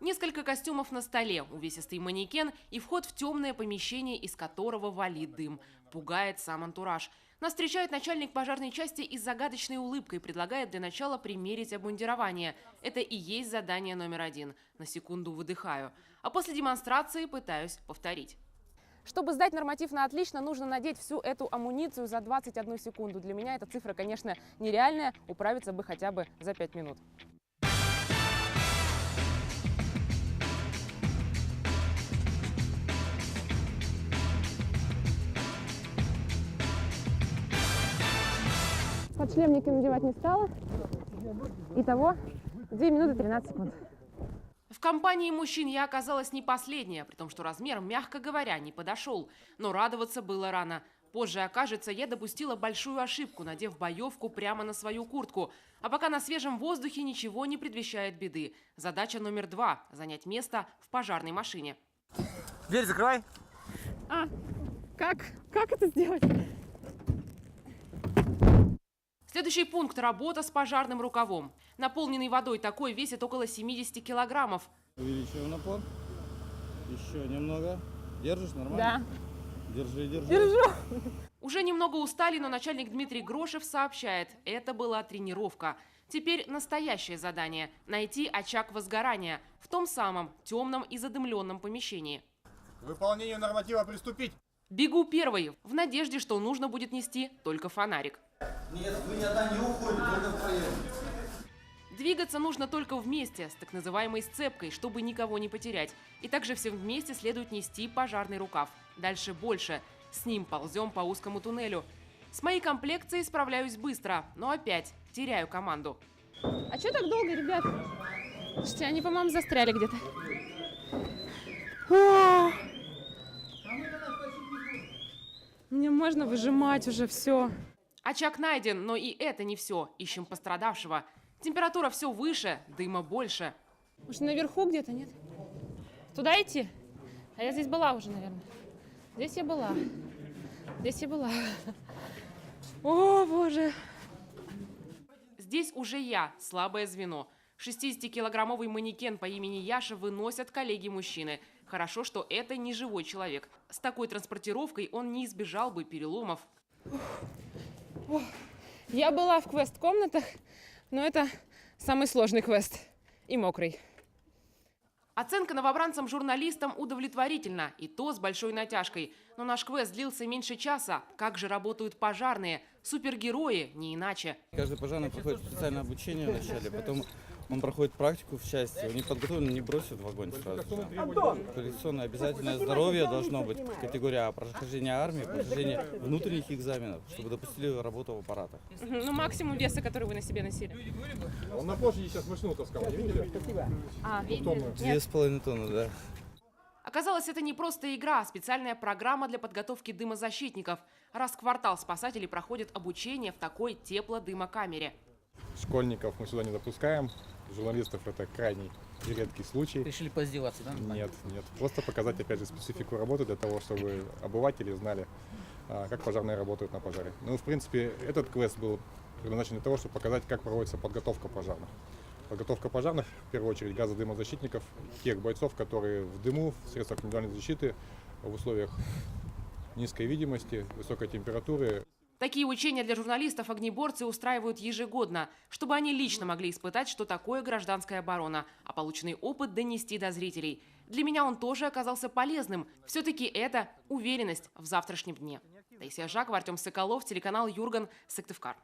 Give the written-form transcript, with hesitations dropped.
Несколько костюмов на столе, увесистый манекен и вход в темное помещение, из которого валит дым. Пугает сам антураж. Нас встречает начальник пожарной части и с загадочной улыбкой предлагает для начала примерить обмундирование. Это и есть задание номер 1. На секунду выдыхаю. А после демонстрации пытаюсь повторить. Чтобы сдать норматив на отлично, нужно надеть всю эту амуницию за 21 секунду. Для меня эта цифра, конечно, нереальная. Управиться бы хотя бы за 5 минут. Подшлемники надевать не стала. Итого 2 минуты 13 секунд. В компании мужчин я оказалась не последняя, при том, что размер, мягко говоря, не подошел. Но радоваться было рано. Позже окажется, я допустила большую ошибку, надев боевку прямо на свою куртку. А пока на свежем воздухе ничего не предвещает беды. Задача номер 2 – занять место в пожарной машине. Дверь закрывай. Как это сделать? Следующий пункт – работа с пожарным рукавом. Наполненный водой такой весит около 70 килограммов. Увеличиваем напор. Еще немного. Держишь нормально? Да. Держи. Держу. Уже немного устали, но начальник Дмитрий Грошев сообщает, это была тренировка. Теперь настоящее задание – найти очаг возгорания в том самом темном и задымленном помещении. К выполнению норматива приступить. Бегу первой, в надежде, что нужно будет нести только фонарик. Нет, вы никогда не уходите, только втроем. Двигаться нужно только вместе, с так называемой сцепкой, чтобы никого не потерять. И также всем вместе следует нести пожарный рукав. Дальше больше. С ним ползем по узкому туннелю. С моей комплекцией справляюсь быстро, но опять теряю команду. А что так долго, ребят? Слушайте, они, по-моему, застряли где-то. Мне можно выжимать уже все. Очаг найден, но и это не все. Ищем пострадавшего. Температура все выше, дыма больше. Может, наверху где-то, нет? Туда идти? А я здесь была уже, наверное. Здесь я была. О, боже. Здесь уже я, слабое звено. 60-килограммовый манекен по имени Яша выносят коллеги-мужчины. Хорошо, что это не живой человек. С такой транспортировкой он не избежал бы переломов. Я была в квест-комнатах, но это самый сложный квест. И мокрый. Оценка новобранцам-журналистам удовлетворительна, и то с большой натяжкой. Но наш квест длился меньше часа. Как же работают пожарные? Супергерои, не иначе. Каждый пожарный проходит специальное обучение вначале, потом он проходит практику в части. Он не подготовлен, не бросит в огонь сразу. Квалификационное обязательное здоровье должно быть. Категория А – прохождение армии, прохождение внутренних экзаменов, чтобы допустили работу в аппаратах. Ну, максимум веса, который вы на себе носили. Он на площади сейчас машину таскал, не видели? Видели? 2,5 тонны, да. Оказалось, это не просто игра, а специальная программа для подготовки дымозащитников. Раз в квартал спасатели проходят обучение в такой теплодымокамере. Школьников мы сюда не допускаем, журналистов это крайний и редкий случай. Решили поиздеваться, да? Нет. Просто показать, опять же, специфику работы для того, чтобы обыватели знали, как пожарные работают на пожаре. Ну, в принципе, этот квест был предназначен для того, чтобы показать, как проводится подготовка пожарных. Подготовка пожарных, в первую очередь, газодымозащитников, тех бойцов, которые в дыму, в средствах индивидуальной защиты, в условиях низкой видимости, высокой температуры. Такие учения для журналистов огнеборцы устраивают ежегодно, чтобы они лично могли испытать, что такое гражданская оборона, а полученный опыт донести до зрителей. Для меня он тоже оказался полезным. Все-таки это уверенность в завтрашнем дне. Таисия Жакова, Артем Соколов, телеканал Юрган, Сыктывкар.